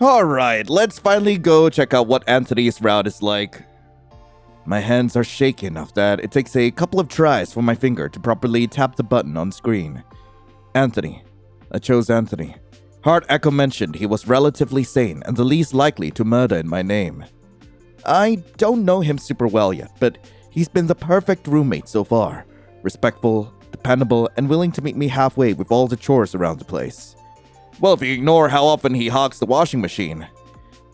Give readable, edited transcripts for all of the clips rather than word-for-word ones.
Alright, let's finally go check out what Anthony's route is like. My hands are shaky enough that it takes a couple of tries for my finger to properly tap the button on screen. Anthony. I chose Anthony. Heart Echo mentioned he was relatively sane and the least likely to murder in my name. I don't know him super well yet, but he's been the perfect roommate so far. Respectful, dependable, and willing to meet me halfway with all the chores around the place. Well, if you ignore how often he hogs the washing machine.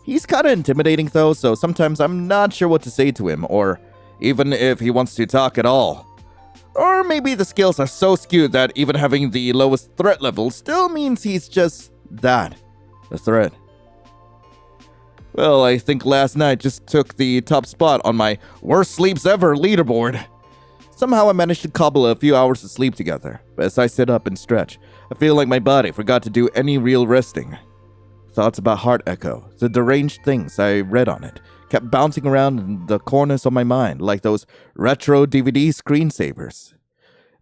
He's kinda intimidating though, so sometimes I'm not sure what to say to him, or even if he wants to talk at all. Or maybe the skills are so skewed that even having the lowest threat level still means he's just that, a threat. Well, I think last night just took the top spot on my worst sleeps ever leaderboard. Somehow I managed to cobble a few hours of sleep together, but as I sit up and stretch, I feel like my body forgot to do any real resting. Thoughts about Heart Echo, the deranged things I read on it, kept bouncing around in the corners of my mind like those retro DVD screensavers.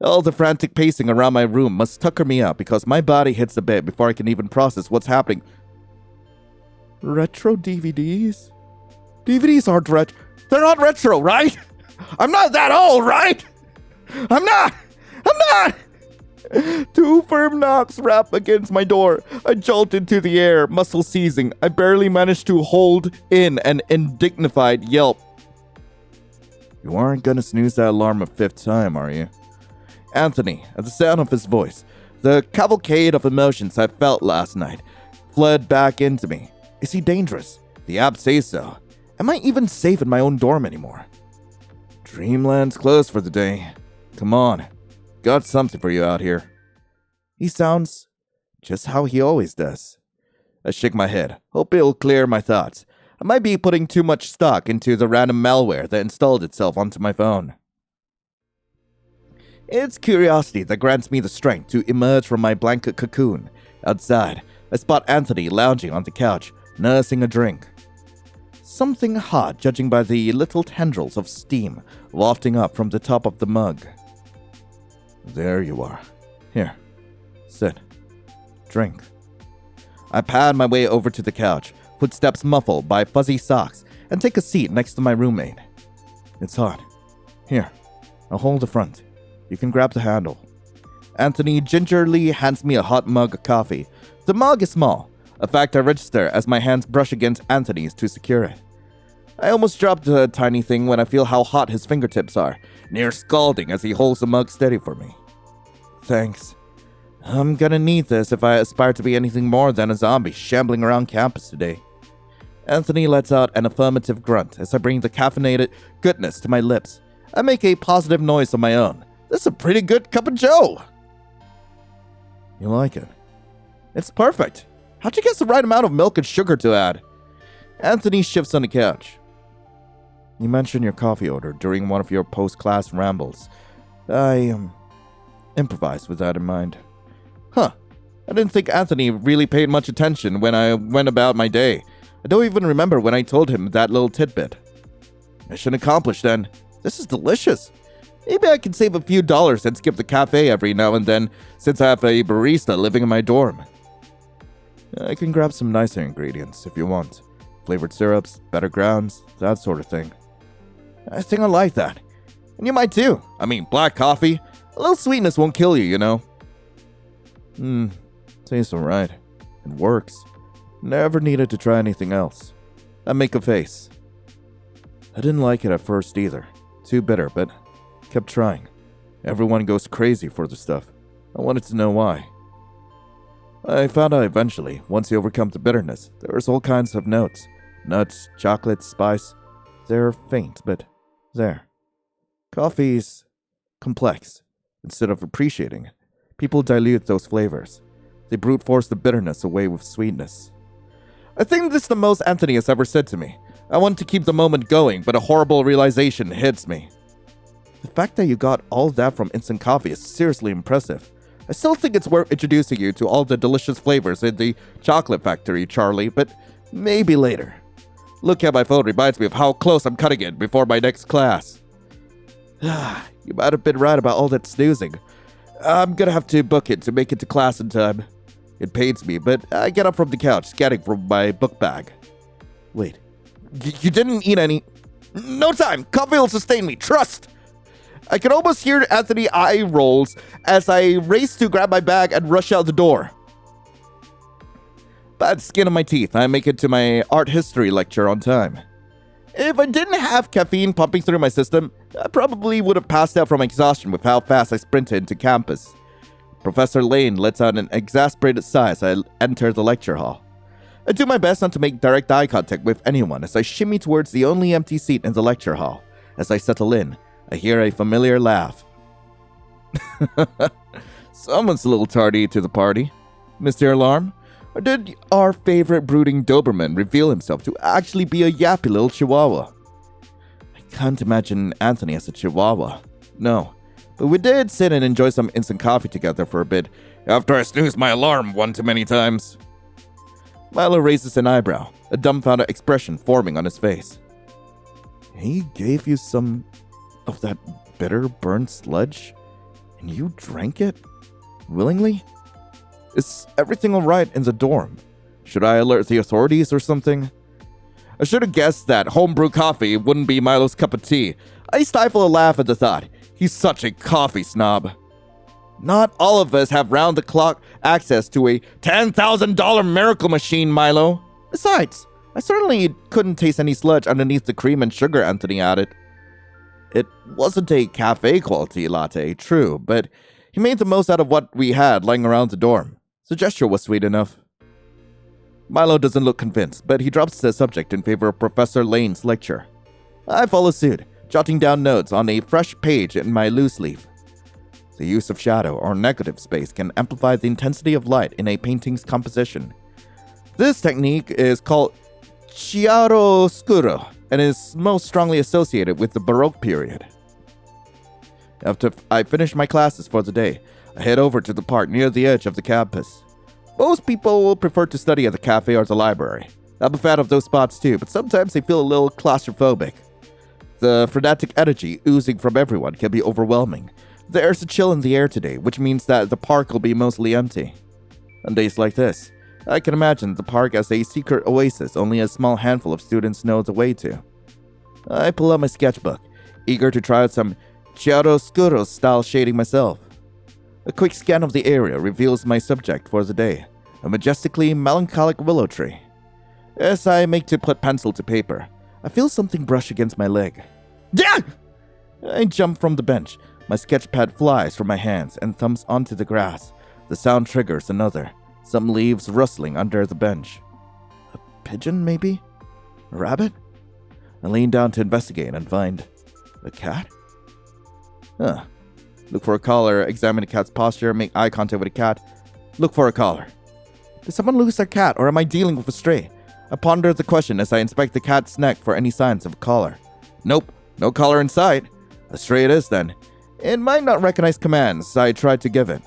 All the frantic pacing around my room must tucker me out because my body hits the bed before I can even process what's happening. Retro DVDs? DVDs aren't retro. They're not retro, right? I'm not that old, right? I'm not! Two firm knocks rap against my door. I jolt into the air, muscle seizing. I barely managed to hold in an indignified yelp. You aren't gonna snooze that alarm a fifth time, are you? Anthony, at the sound of his voice, the cavalcade of emotions I felt last night fled back into me. Is he dangerous? The app says so. Am I even safe in my own dorm anymore? Dreamland's closed for the day. Come on. Got something for you out here. He sounds just how he always does. I shake my head, hope it'll clear my thoughts. I might be putting too much stock into the random malware that installed itself onto my phone. It's curiosity that grants me the strength to emerge from my blanket cocoon. Outside, I spot Anthony lounging on the couch, nursing a drink. Something hot, judging by the little tendrils of steam wafting up from the top of the mug. There you are. Here, sit, drink. I pad my way over to the couch, footsteps muffled by fuzzy socks, and take a seat next to my roommate. It's hot. Here, I'll hold the front. You can grab the handle. Anthony gingerly hands me a hot mug of coffee. The mug is small, a fact I register as my hands brush against Anthony's to secure it. I almost dropped the tiny thing when I feel how hot his fingertips are, near scalding as he holds the mug steady for me. Thanks. I'm gonna need this if I aspire to be anything more than a zombie shambling around campus today. Anthony lets out an affirmative grunt as I bring the caffeinated goodness to my lips. I make a positive noise of my own. This is a pretty good cup of joe. You like it? It's perfect. How'd you guess the right amount of milk and sugar to add? Anthony shifts on the couch. You mentioned your coffee order during one of your post-class rambles. I, improvised with that in mind. Huh. I didn't think Anthony really paid much attention when I went about my day. I don't even remember when I told him that little tidbit. Mission accomplished then. This is delicious. Maybe I can save a few dollars and skip the cafe every now and then, since I have a barista living in my dorm. I can grab some nicer ingredients if you want. Flavored syrups, better grounds, that sort of thing. I think I like that. And you might too. I mean, black coffee. A little sweetness won't kill you, you know? Tastes alright. It works. Never needed to try anything else. I make a face. I didn't like it at first either. Too bitter, but kept trying. Everyone goes crazy for the stuff. I wanted to know why. I found out eventually, once you overcome the bitterness, there's all kinds of notes. Nuts, chocolate, spice. They're faint, but there. Coffee's complex. Instead of appreciating it, people dilute those flavors. They brute force the bitterness away with sweetness. I think this is the most Anthony has ever said to me. I want to keep the moment going, but a horrible realization hits me. The fact that you got all that from instant coffee is seriously impressive. I still think it's worth introducing you to all the delicious flavors in the chocolate factory, Charlie, but maybe later. Look at my phone reminds me of how close I'm cutting it before my next class. You might have been right about all that snoozing. I'm gonna have to book it to make it to class in time. It pains me, but I get up from the couch, scanning from my book bag. Wait, you didn't eat any? No time! Coffee will sustain me, trust! I can almost hear Anthony eye rolls as I race to grab my bag and rush out the door. Bad skin on my teeth, I make it to my art history lecture on time. If I didn't have caffeine pumping through my system, I probably would have passed out from exhaustion with how fast I sprinted into campus. Professor Lane lets out an exasperated sigh as I enter the lecture hall. I do my best not to make direct eye contact with anyone as I shimmy towards the only empty seat in the lecture hall. As I settle in, I hear a familiar laugh. Someone's a little tardy to the party. Mr. Alarm? Or did our favorite brooding Doberman reveal himself to actually be a yappy little chihuahua? I can't imagine Anthony as a chihuahua. No. But we did sit and enjoy some instant coffee together for a bit, after I snoozed my alarm one too many times. Milo raises an eyebrow, a dumbfounded expression forming on his face. He gave you some of that bitter burnt sludge, and you drank it? Willingly? Is everything alright in the dorm? Should I alert the authorities or something? I should have guessed that homebrew coffee wouldn't be Milo's cup of tea. I stifle a laugh at the thought. He's such a coffee snob. Not all of us have round-the-clock access to a $10,000 miracle machine, Milo. Besides, I certainly couldn't taste any sludge underneath the cream and sugar Anthony added. It wasn't a cafe-quality latte, true, but he made the most out of what we had lying around the dorm. The gesture was sweet enough. Milo doesn't look convinced, but he drops the subject in favor of Professor Lane's lecture. I follow suit, jotting down notes on a fresh page in my loose leaf. The use of shadow or negative space can amplify the intensity of light in a painting's composition. This technique is called chiaroscuro and is most strongly associated with the Baroque period. After I finish my classes for the day, I head over to the park near the edge of the campus. Most people will prefer to study at the cafe or the library. I'm a fan of those spots too, but sometimes they feel a little claustrophobic. The frenetic energy oozing from everyone can be overwhelming. There's a chill in the air today, which means that the park will be mostly empty. On days like this, I can imagine the park as a secret oasis only a small handful of students know the way to. I pull out my sketchbook, eager to try out some chiaroscuro style shading myself. A quick scan of the area reveals my subject for the day, a majestically melancholic willow tree. As I make to put pencil to paper, I feel something brush against my leg. Yeah! I jump from the bench. My sketch pad flies from my hands and thumps onto the grass. The sound triggers another, some leaves rustling under the bench. A pigeon, maybe? A rabbit? I lean down to investigate and find a cat? Look for a collar, examine the cat's posture, make eye contact with the cat. Look for a collar. Did someone lose their cat, or am I dealing with a stray? I ponder the question as I inspect the cat's neck for any signs of a collar. Nope, no collar in sight. A stray it is then. It might not recognize commands I tried to give it.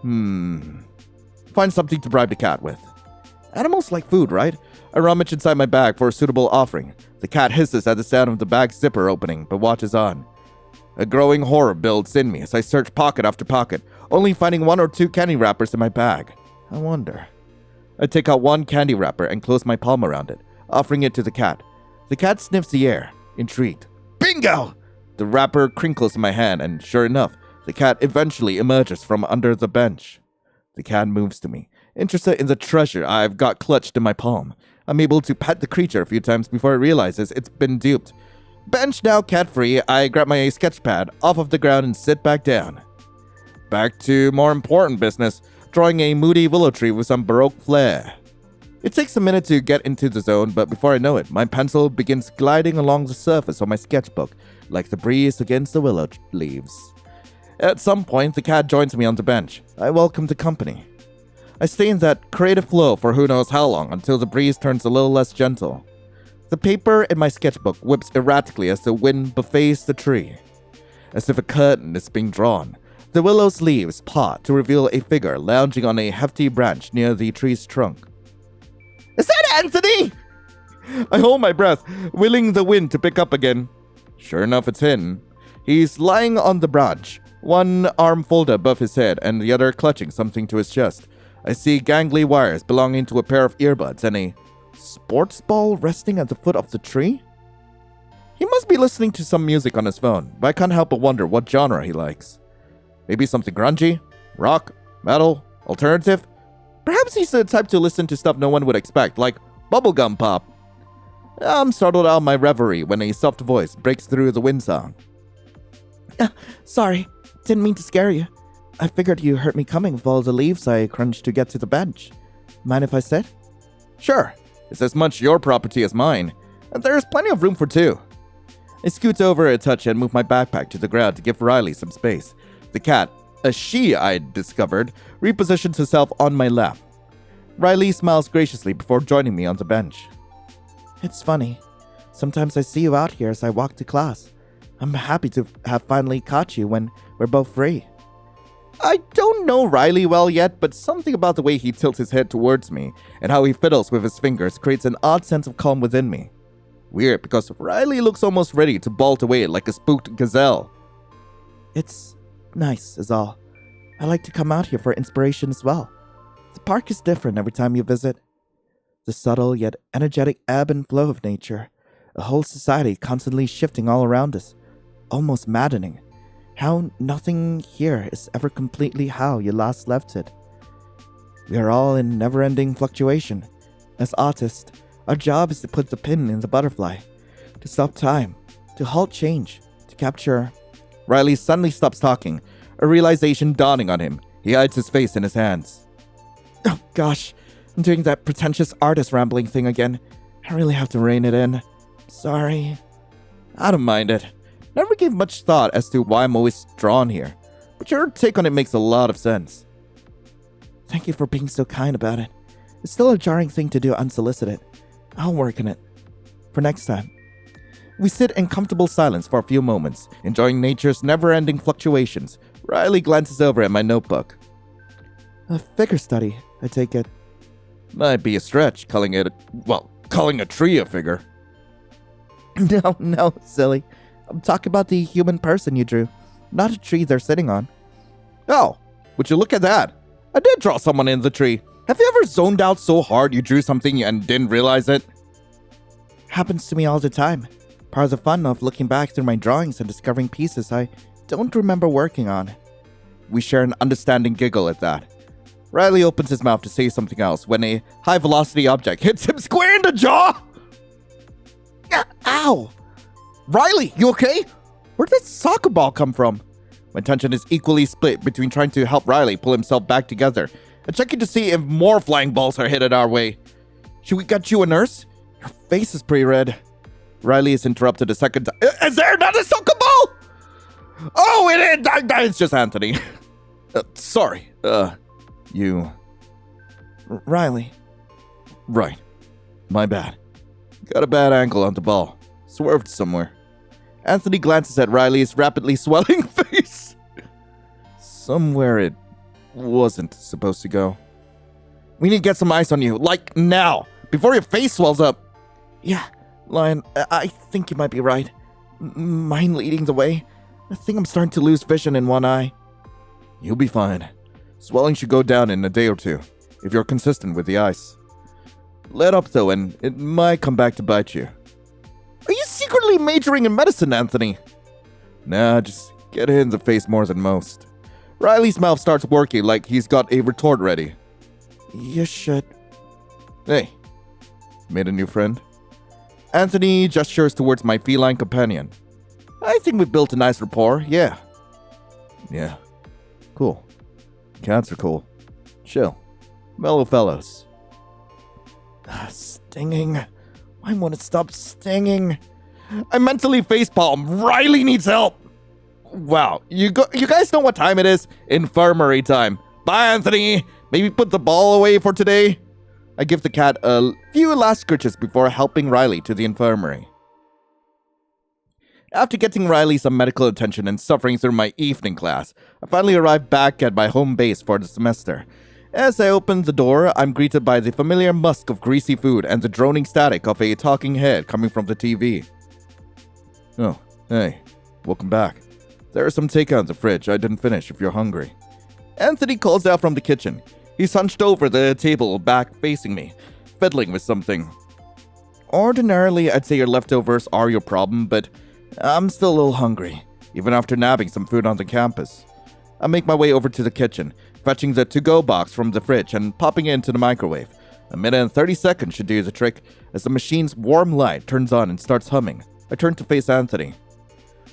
Find something to bribe the cat with. Animals like food, right? I rummage inside my bag for a suitable offering. The cat hisses at the sound of the bag's zipper opening, but watches on. A growing horror builds in me as I search pocket after pocket, only finding 1 or 2 candy wrappers in my bag. I wonder. I take out one candy wrapper and close my palm around it, offering it to the cat. The cat sniffs the air, intrigued. Bingo! The wrapper crinkles in my hand, and sure enough, the cat eventually emerges from under the bench. The cat moves to me, interested in the treasure I've got clutched in my palm. I'm able to pet the creature a few times before it realizes it's been duped. Bench now cat-free, I grab my sketch pad off of the ground and sit back down. Back to more important business, drawing a moody willow tree with some Baroque flair. It takes a minute to get into the zone, but before I know it, my pencil begins gliding along the surface of my sketchbook, like the breeze against the willow leaves. At some point, the cat joins me on the bench. I welcome the company. I stay in that creative flow for who knows how long until the breeze turns a little less gentle. The paper in my sketchbook whips erratically as the wind buffets the tree. As if a curtain is being drawn, the willow's leaves part to reveal a figure lounging on a hefty branch near the tree's trunk. Is that Anthony? I hold my breath, willing the wind to pick up again. Sure enough, it's him. He's lying on the branch, one arm folded above his head and the other clutching something to his chest. I see gangly wires belonging to a pair of earbuds and a sports ball resting at the foot of the tree? He must be listening to some music on his phone, but I can't help but wonder what genre he likes. Maybe something grungy? Rock? Metal? Alternative? Perhaps he's the type to listen to stuff no one would expect, like bubblegum pop. I'm startled out of my reverie when a soft voice breaks through the windsong. Sorry, didn't mean to scare you. I figured you heard me coming with all the leaves I crunched to get to the bench. Mind if I sit? Sure, it's as much your property as mine, and there's plenty of room for two. I scoot over a touch and move my backpack to the ground to give Riley some space. The cat, a she I'd discovered, repositions herself on my lap. Riley smiles graciously before joining me on the bench. It's funny. Sometimes I see you out here as I walk to class. I'm happy to have finally caught you when we're both free. I don't know Riley well yet, but something about the way he tilts his head towards me and how he fiddles with his fingers creates an odd sense of calm within me. Weird, because Riley looks almost ready to bolt away like a spooked gazelle. It's nice, is all. I like to come out here for inspiration as well. The park is different every time you visit. The subtle yet energetic ebb and flow of nature. A whole society constantly shifting all around us. Almost maddening. How nothing here is ever completely how you last left it. We are all in never-ending fluctuation. As artists, our job is to put the pin in the butterfly. To stop time. To halt change. To capture... Riley suddenly stops talking, a realization dawning on him. He hides his face in his hands. Oh gosh, I'm doing that pretentious artist rambling thing again. I really have to rein it in. Sorry. I don't mind it. Never gave much thought as to why I'm always drawn here, but your take on it makes a lot of sense. Thank you for being so kind about it. It's still a jarring thing to do unsolicited. I'll work on it. For next time. We sit in comfortable silence for a few moments, enjoying nature's never-ending fluctuations. Riley glances over at my notebook. A figure study, I take it. Might be a stretch, calling a tree a figure. No, silly. I'm talking about the human person you drew, not a tree they're sitting on. Oh, would you look at that? I did draw someone in the tree. Have you ever zoned out so hard you drew something and didn't realize it? Happens to me all the time. Part of the fun of looking back through my drawings and discovering pieces I don't remember working on. We share an understanding giggle at that. Riley opens his mouth to say something else when a high-velocity object hits him square in the jaw! Ow! Riley, you okay? Where did that soccer ball come from? My attention is equally split between trying to help Riley pull himself back together and checking to see if more flying balls are headed our way. Should we get you a nurse? Your face is pretty red. Riley is interrupted a second time. Is there another soccer ball? Oh, it is! It's just Anthony. Sorry. You... Riley. Right. My bad. Got a bad angle on the ball. Swerved somewhere. Anthony glances at Riley's rapidly swelling face. Somewhere it wasn't supposed to go. We need to get some ice on you, like now, before your face swells up. Yeah, Lion, I think you might be right. Mind leading the way? I think I'm starting to lose vision in one eye. You'll be fine. Swelling should go down in a day or two, if you're consistent with the ice. Let up though, and it might come back to bite you. Are you secretly majoring in medicine, Anthony? Nah, just get hit in the face more than most. Riley's mouth starts working like he's got a retort ready. You should. Hey, made a new friend? Anthony gestures towards my feline companion. I think we built a nice rapport, yeah. Yeah, cool. Cats are cool. Chill. Mellow fellows. Stinging. Why won't it stop stinging? I mentally facepalm. Riley needs help. Wow, you guys know what time it is? Infirmary time. Bye, Anthony. Maybe put the ball away for today. I give the cat a few last scritches before helping Riley to the infirmary. After getting Riley some medical attention and suffering through my evening class, I finally arrive back at my home base for the semester. As I open the door, I'm greeted by the familiar musk of greasy food and the droning static of a talking head coming from the TV. Oh, hey, welcome back. There are some takeout in the fridge I didn't finish if you're hungry. Anthony calls out from the kitchen. He's hunched over the table, back facing me, fiddling with something. Ordinarily, I'd say your leftovers are your problem, but I'm still a little hungry, even after nabbing some food on the campus. I make my way over to the kitchen, fetching the to-go box from the fridge and popping it into the microwave. A minute and 30 seconds should do the trick. As the machine's warm light turns on and starts humming, I turn to face Anthony,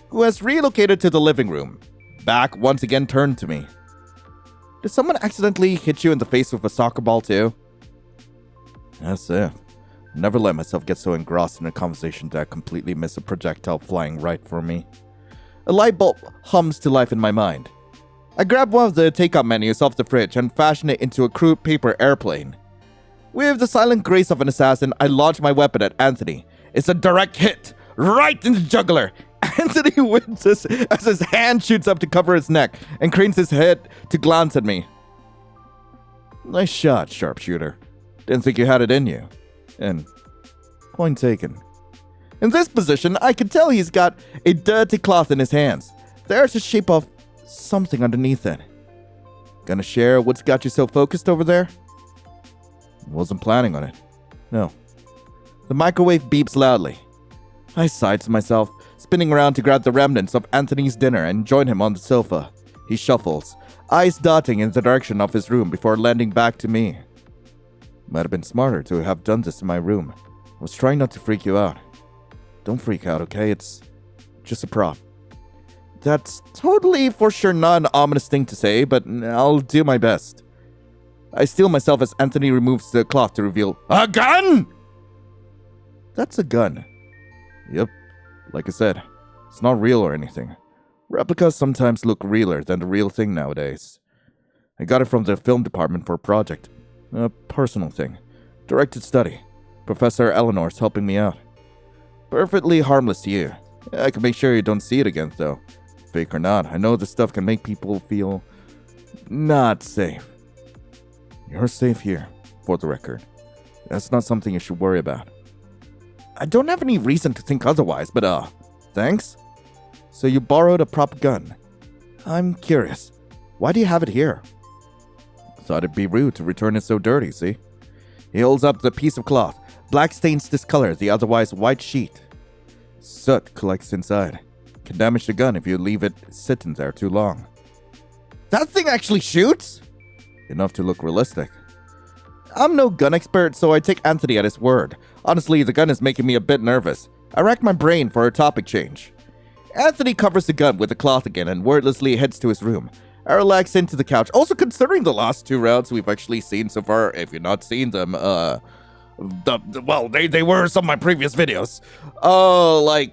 who has relocated to the living room. Back once again turned to me. Did someone accidentally hit you in the face with a soccer ball too? That's it. Never let myself get so engrossed in a conversation that I completely miss a projectile flying right for me. A light bulb hums to life in my mind. I grab one of the takeout menus off the fridge and fashion it into a crude paper airplane. With the silent grace of an assassin, I launch my weapon at Anthony. It's a direct hit, right in the jugular. Anthony winces as his hand shoots up to cover his neck and cranes his head to glance at me. Nice shot, sharpshooter. Didn't think you had it in you. And point taken. In this position, I can tell he's got a dirty cloth in his hands. There's the shape of something underneath it. Gonna share what's got you so focused over there? Wasn't planning on it. No. The microwave beeps loudly. I sigh to myself, spinning around to grab the remnants of Anthony's dinner and join him on the sofa. He shuffles, eyes darting in the direction of his room before landing back to me. Might have been smarter to have done this in my room. I was trying not to freak you out. Don't freak out, okay? It's just a prop. That's totally for sure not an ominous thing to say, but I'll do my best. I steel myself as Anthony removes the cloth to reveal a gun! That's a gun. Yep. Like I said, it's not real or anything. Replicas sometimes look realer than the real thing nowadays. I got it from the film department for a project. A personal thing. Directed study. Professor Eleanor's helping me out. Perfectly harmless to you. I can make sure you don't see it again, though. Fake or not, I know this stuff can make people feel not safe. You're safe here, for the record. That's not something you should worry about. I don't have any reason to think otherwise, but thanks? So you borrowed a prop gun. I'm curious. Why do you have it here? Thought it'd be rude to return it so dirty, see? He holds up the piece of cloth. Black stains discolor the otherwise white sheet. Soot collects inside. Can damage the gun if you leave it sitting there too long. That thing actually shoots? Enough to look realistic. I'm no gun expert, so I take Anthony at his word. Honestly, the gun is making me a bit nervous. I rack my brain for a topic change. Anthony covers the gun with the cloth again and wordlessly heads to his room. I relax into the couch. Also, considering the last two rounds we've actually seen so far, if you've not seen them, they were some of my previous videos. I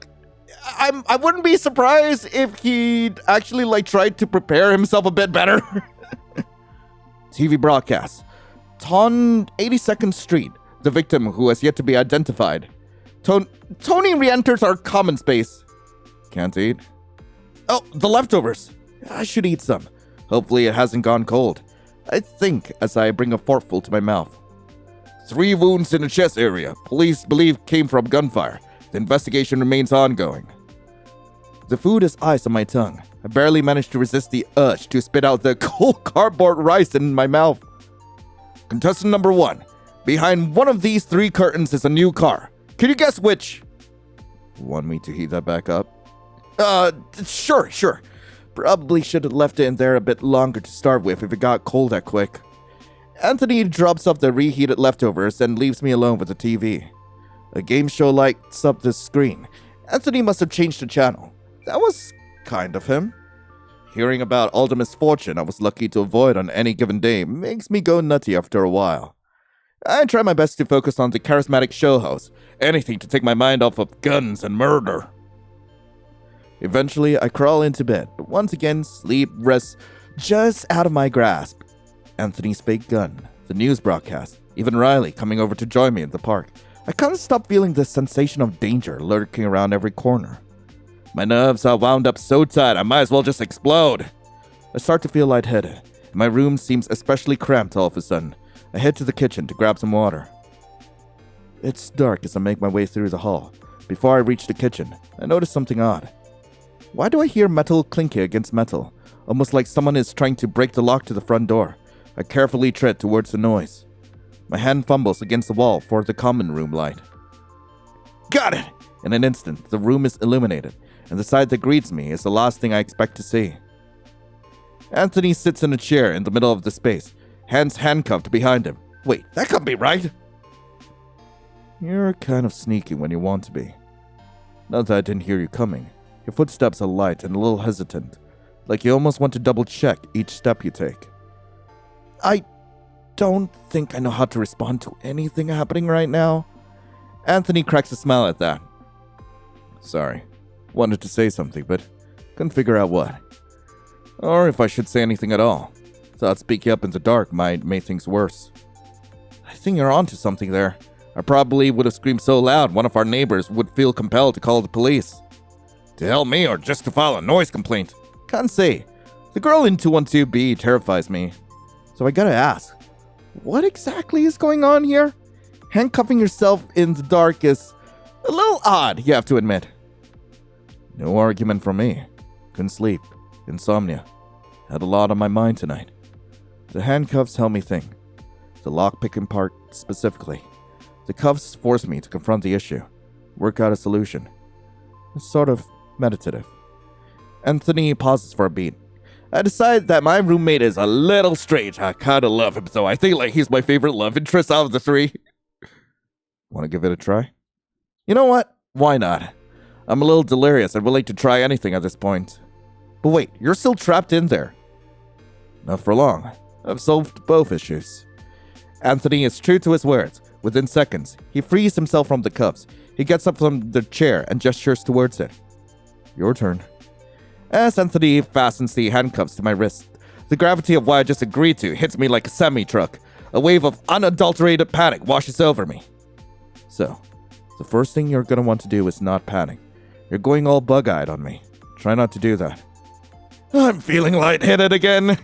wouldn't be surprised if he'd actually tried to prepare himself a bit better. TV broadcast. Ton 82nd Street. The victim, who has yet to be identified. Tony re-enters our common space. Can't eat. Oh, the leftovers. I should eat some. Hopefully it hasn't gone cold. I think as I bring a forkful to my mouth. 3 wounds in the chest area. Police believe came from gunfire. The investigation remains ongoing. The food is ice on my tongue. I barely managed to resist the urge to spit out the cold cardboard rice in my mouth. Contestant number 1. Behind one of these 3 curtains is a new car. Can you guess which? Want me to heat that back up? Sure. Probably should have left it in there a bit longer to start with if it got cold that quick. Anthony drops off the reheated leftovers and leaves me alone with the TV. A game show lights up the screen. Anthony must have changed the channel. That was kind of him. Hearing about all the misfortune I was lucky to avoid on any given day makes me go nutty after a while. I try my best to focus on the charismatic show host, anything to take my mind off of guns and murder. Eventually, I crawl into bed, but once again, sleep rests just out of my grasp. Anthony's fake gun, the news broadcast, even Riley coming over to join me in the park. I can't stop feeling this sensation of danger lurking around every corner. My nerves are wound up so tight I might as well just explode. I start to feel lightheaded. My room seems especially cramped all of a sudden. I head to the kitchen to grab some water. It's dark as I make my way through the hall. Before I reach the kitchen, I notice something odd. Why do I hear metal clinking against metal? Almost like someone is trying to break the lock to the front door. I carefully tread towards the noise. My hand fumbles against the wall for the common room light. Got it! In an instant, the room is illuminated, and the sight that greets me is the last thing I expect to see. Anthony sits in a chair in the middle of the space, hands handcuffed behind him. Wait, that can't be right! You're kind of sneaky when you want to be. Not that I didn't hear you coming. Your footsteps are light and a little hesitant, like you almost want to double-check each step you take. I don't think I know how to respond to anything happening right now. Anthony cracks a smile at that. Sorry. Wanted to say something, but couldn't figure out what. Or if I should say anything at all. Thought speaking up in the dark might make things worse. I think you're onto something there. I probably would have screamed so loud one of our neighbors would feel compelled to call the police. To help me or just to file a noise complaint? Can't say. The girl in 212B terrifies me. So I gotta ask, what exactly is going on here? Handcuffing yourself in the dark is a little odd, you have to admit. No argument from me. Couldn't sleep. Insomnia. Had a lot on my mind tonight. The handcuffs help me think. The lockpicking part specifically. The cuffs force me to confront the issue. Work out a solution. It's sort of meditative. Anthony pauses for a beat. I decide that my roommate is a little strange. I kinda love him, so I think like he's my favorite love interest out of the three. Want to give it a try? You know what? Why not? I'm a little delirious and willing to try anything at this point. But wait, you're still trapped in there. Not for long. I've solved both issues. Anthony is true to his words. Within seconds, he frees himself from the cuffs. He gets up from the chair and gestures towards it. Your turn. As Anthony fastens the handcuffs to my wrist, the gravity of what I just agreed to hits me like a semi-truck. A wave of unadulterated panic washes over me. So, the first thing you're gonna want to do is not panic. You're going all bug-eyed on me. Try not to do that. I'm feeling lightheaded again.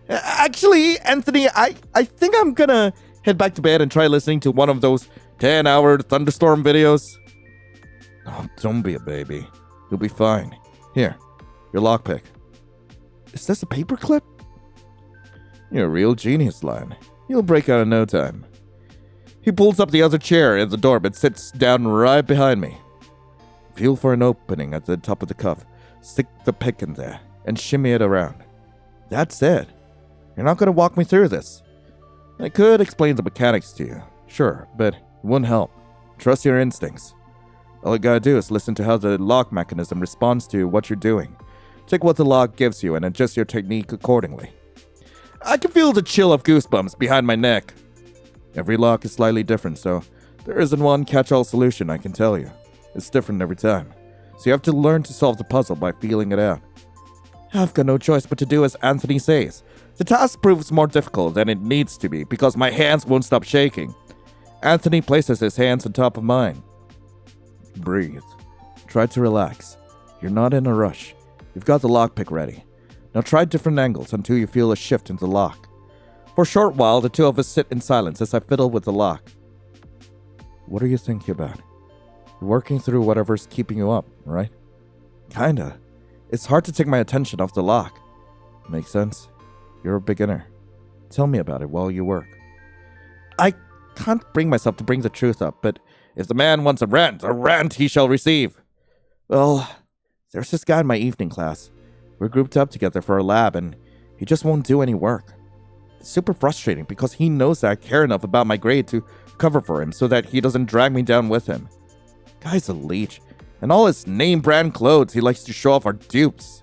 Actually, Anthony, I think I'm gonna head back to bed and try listening to one of those 10-hour thunderstorm videos. Oh, don't be a baby. You'll be fine. Here, your lockpick. Is this a paperclip? You're a real genius, Lion. You'll break out in no time. He pulls up the other chair in the door but sits down right behind me. Feel for an opening at the top of the cuff. Stick the pick in there and shimmy it around. That's it. You're not going to walk me through this. I could explain the mechanics to you, sure, but it wouldn't help. Trust your instincts. All you gotta do is listen to how the lock mechanism responds to what you're doing. Take what the lock gives you and adjust your technique accordingly. I can feel the chill of goosebumps behind my neck. Every lock is slightly different, so there isn't one catch-all solution, I can tell you. It's different every time, so you have to learn to solve the puzzle by feeling it out. I've got no choice but to do as Anthony says. The task proves more difficult than it needs to be because my hands won't stop shaking. Anthony places his hands on top of mine. Breathe. Try to relax. You're not in a rush. You've got the lockpick ready. Now try different angles until you feel a shift in the lock. For a short while, the two of us sit in silence as I fiddle with the lock. What are you thinking about? You're working through whatever's keeping you up, right? Kinda. It's hard to take my attention off the lock. Makes sense? You're a beginner. Tell me about it while you work. I can't bring myself to bring the truth up, but if the man wants a rant he shall receive. Well, there's this guy in my evening class. We're grouped up together for a lab, and he just won't do any work. It's super frustrating because he knows that I care enough about my grade to cover for him so that he doesn't drag me down with him. Guy's a leech, and all his name brand clothes he likes to show off are dupes.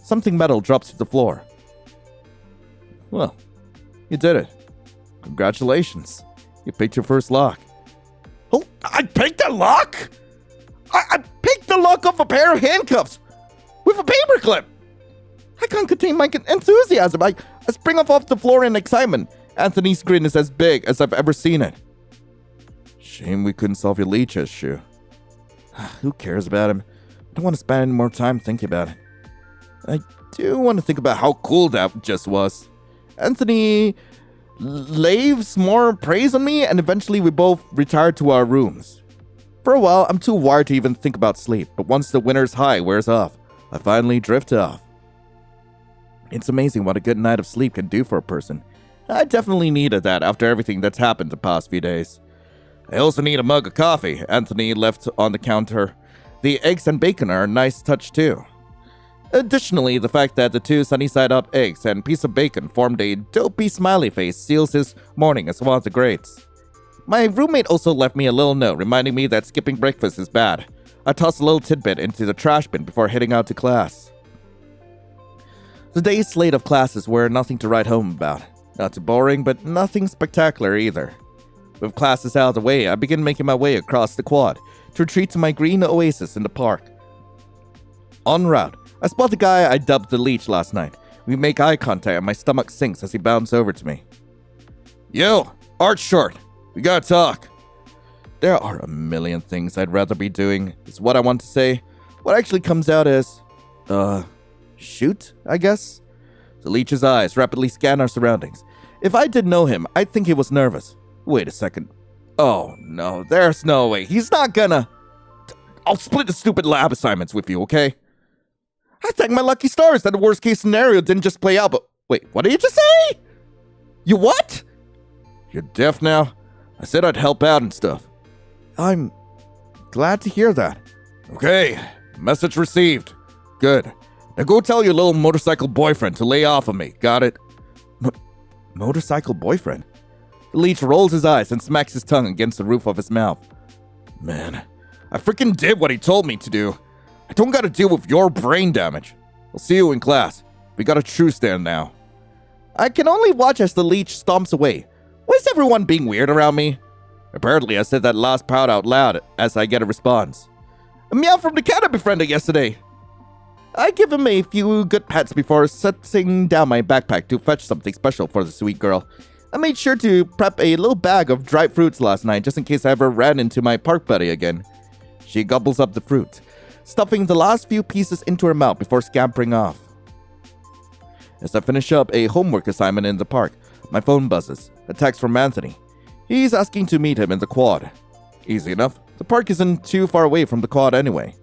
Something metal drops to the floor. Well, you did it. Congratulations. You picked your first lock. Oh, I picked a lock? I picked the lock off a pair of handcuffs with a paperclip. I can't contain my enthusiasm. I spring off the floor in excitement. Anthony's grin is as big as I've ever seen it. Shame we couldn't solve your leech issue. Who cares about him? I don't want to spend any more time thinking about it. I do want to think about how cool that just was. Anthony laves more praise on me, and eventually we both retire to our rooms. For a while, I'm too wired to even think about sleep, but once the winter's high wears off, I finally drift off. It's amazing what a good night of sleep can do for a person. I definitely needed that after everything that's happened the past few days. I also need a mug of coffee, Anthony left on the counter. The eggs and bacon are a nice touch too. Additionally, the fact that the 2 sunny-side-up eggs and piece of bacon formed a dopey smiley face seals his morning as one of the greats. My roommate also left me a little note reminding me that skipping breakfast is bad. I tossed a little tidbit into the trash bin before heading out to class. The day's slate of classes were nothing to write home about. Not too boring, but nothing spectacular either. With classes out of the way, I begin making my way across the quad to retreat to my green oasis in the park. En route, I spot the guy I dubbed the leech last night. We make eye contact and my stomach sinks as he bounds over to me. Yo, Art Short, we gotta talk. There are a million things I'd rather be doing, is what I want to say. What actually comes out is, shoot, I guess? The leech's eyes rapidly scan our surroundings. If I did know him, I'd think he was nervous. Wait a second. Oh, no, there's no way. He's not gonna... I'll split the stupid lab assignments with you, okay? I thank my lucky stars that the worst case scenario didn't just play out, but... Wait, what did you just say? You what? You're deaf now? I said I'd help out and stuff. I'm glad to hear that. Okay, message received. Good. Now go tell your little motorcycle boyfriend to lay off of me, got it? Motorcycle boyfriend? The leech rolls his eyes and smacks his tongue against the roof of his mouth. Man, I freaking did what he told me to do. I don't gotta deal with your brain damage. I'll see you in class. We got a truce there now. I can only watch as the leech stomps away. Why is everyone being weird around me? Apparently I said that last part out loud as I get a response. A meow from the cat I befriended yesterday. I give him a few good pets before setting down my backpack to fetch something special for the sweet girl. I made sure to prep a little bag of dried fruits last night just in case I ever ran into my park buddy again. She gobbles up the fruit, stuffing the last few pieces into her mouth before scampering off. As I finish up a homework assignment in the park, my phone buzzes. A text from Anthony. He's asking to meet him in the quad. Easy enough. The park isn't too far away from the quad anyway.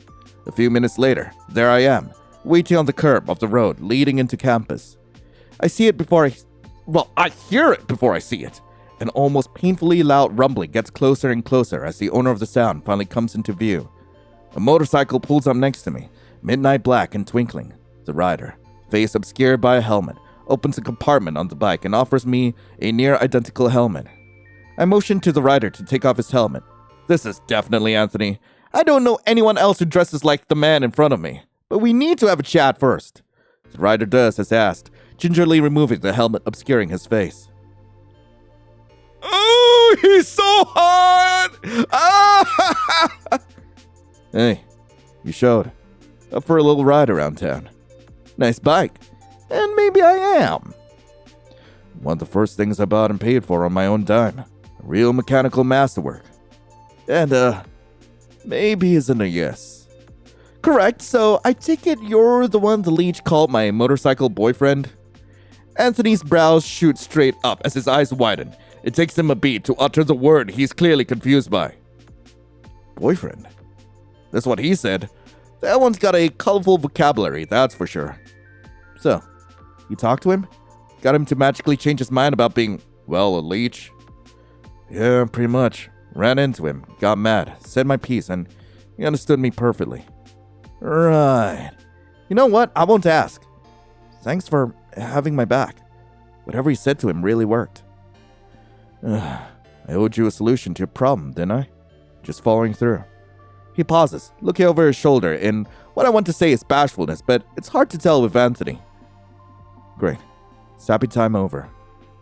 A few minutes later, there I am, waiting on the curb of the road leading into campus. I see it before I hear it before I see it. An almost painfully loud rumbling gets closer and closer as the owner of the sound finally comes into view. A motorcycle pulls up next to me, midnight black and twinkling. The rider, face obscured by a helmet, opens a compartment on the bike and offers me a near-identical helmet. I motion to the rider to take off his helmet. This is definitely Anthony. I don't know anyone else who dresses like the man in front of me, but we need to have a chat first. The rider does as asked, gingerly removing the helmet obscuring his face. Oh, he's so hot! Ah! Hey, you showed up for a little ride around town. Nice bike. And maybe I am. One of the first things I bought and paid for on my own dime. Real mechanical masterwork. And, maybe isn't a yes. Correct, so I take it you're the one the leech called my motorcycle boyfriend? Anthony's brows shoot straight up as his eyes widen. It takes him a beat to utter the word he's clearly confused by. Boyfriend? That's what he said. That one's got a colorful vocabulary, that's for sure. So, you talked to him? Got him to magically change his mind about being, well, a leech? Yeah, pretty much. Ran into him, got mad, said my piece, and he understood me perfectly. Right. You know what? I won't ask. Thanks for having my back. Whatever he said to him really worked. I owed you a solution to your problem, didn't I? Just following through. He pauses, looking over his shoulder in what I want to say is bashfulness, but it's hard to tell with Anthony. Great. Sappy time over.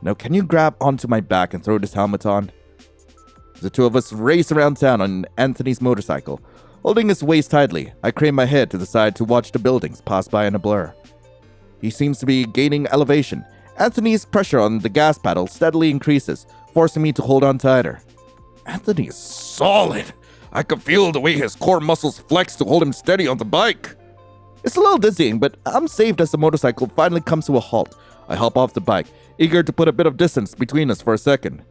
Now can you grab onto my back and throw this helmet on? The two of us race around town on Anthony's motorcycle. Holding his waist tightly, I crane my head to the side to watch the buildings pass by in a blur. He seems to be gaining elevation. Anthony's pressure on the gas pedal steadily increases, forcing me to hold on tighter. Anthony is solid. I can feel the way his core muscles flex to hold him steady on the bike. It's a little dizzying, but I'm saved as the motorcycle finally comes to a halt. I hop off the bike, eager to put a bit of distance between us for a second.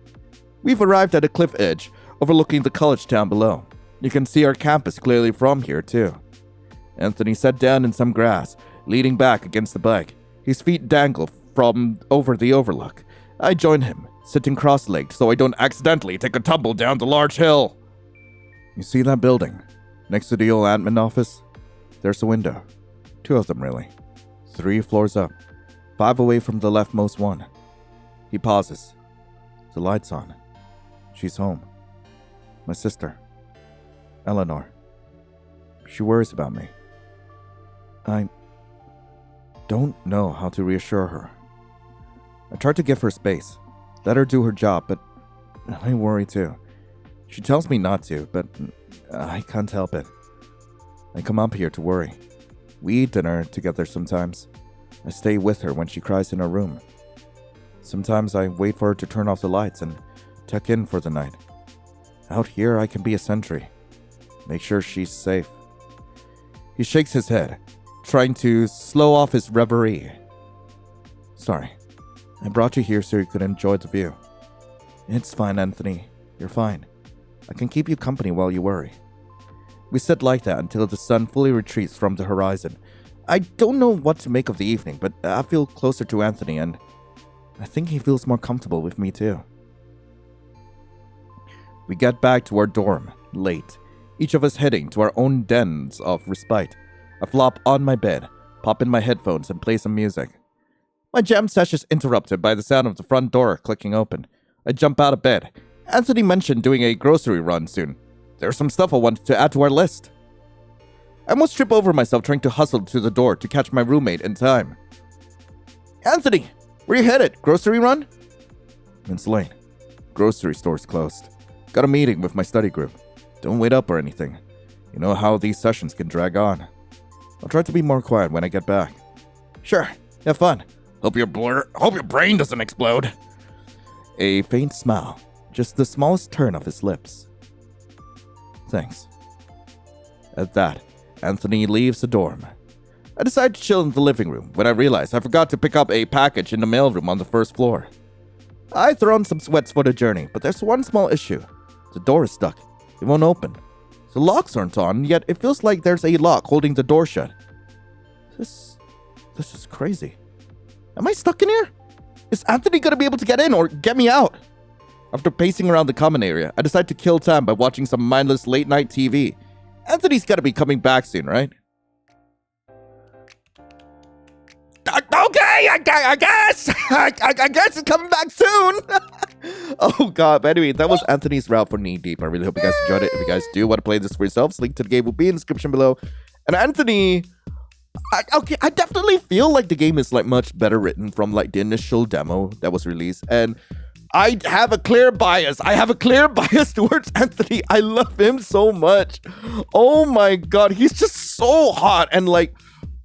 We've arrived at a cliff edge, overlooking the college town below. You can see our campus clearly from here, too. Anthony sat down in some grass, leaning back against the bike. His feet dangle from over the overlook. I join him, sitting cross-legged so I don't accidentally take a tumble down the large hill. You see that building? Next to the old admin office? There's a window. 2 of them, really. 3 floors up. 5 away from the leftmost one. He pauses. The light's on. She's home. My sister. Eleanor. She worries about me. I don't know how to reassure her. I try to give her space. Let her do her job, but I worry too. She tells me not to, but I can't help it. I come up here to worry. We eat dinner together sometimes. I stay with her when she cries in her room. Sometimes I wait for her to turn off the lights and tuck in for the night. Out here, I can be a sentry. Make sure she's safe. He shakes his head, trying to slow off his reverie. Sorry, I brought you here so you could enjoy the view. It's fine, Anthony. You're fine. I can keep you company while you worry. We sit like that until the sun fully retreats from the horizon. I don't know what to make of the evening, but I feel closer to Anthony, and I think he feels more comfortable with me too. We get back to our dorm, late, each of us heading to our own dens of respite. I flop on my bed, pop in my headphones, and play some music. My jam session is interrupted by the sound of the front door clicking open. I jump out of bed. Anthony mentioned doing a grocery run soon. There's some stuff I wanted to add to our list. I almost trip over myself trying to hustle to the door to catch my roommate in time. Anthony, where you headed? Grocery run? It's late. Grocery store's closed. Got a meeting with my study group. Don't wait up or anything. You know how these sessions can drag on. I'll try to be more quiet when I get back. Sure, have fun. Hope your brain doesn't explode. A faint smile, just the smallest turn of his lips. Thanks. At that, Anthony leaves the dorm. I decide to chill in the living room when I realize I forgot to pick up a package in the mailroom on the first floor. I throw on some sweats for the journey, but there's one small issue. The door is stuck. It won't open. The locks aren't on, yet it feels like there's a lock holding the door shut. This is crazy. Am I stuck in here? Is Anthony gonna be able to get in or get me out? After pacing around the common area, I decide to kill time by watching some mindless late-night TV. Anthony's gotta be coming back soon, right? Okay, I guess! I guess it's coming back soon! Oh god, but anyway, that was Anthony's route for Knee Deep. I really hope you guys enjoyed it. If you guys do want to play this for yourselves, link to the game will be in the description below. And Anthony... I definitely feel like the game is like much better written from like the initial demo that was released. And I have a clear bias. I have a clear bias towards Anthony. I love him so much. Oh my god, he's just so hot and like...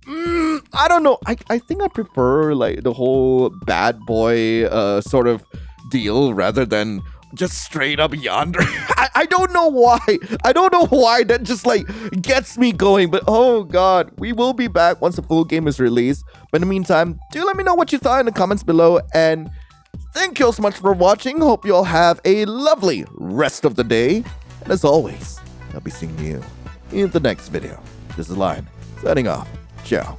I don't know. I think I prefer like the whole bad boy sort of deal rather than just straight up yandere. I don't know why. I don't know why that just like gets me going. But oh god, we will be back once the full game is released. But in the meantime, do let me know what you thought in the comments below. And thank you all so much for watching. Hope you all have a lovely rest of the day. And as always, I'll be seeing you in the next video. This is Lion, signing off. Ciao.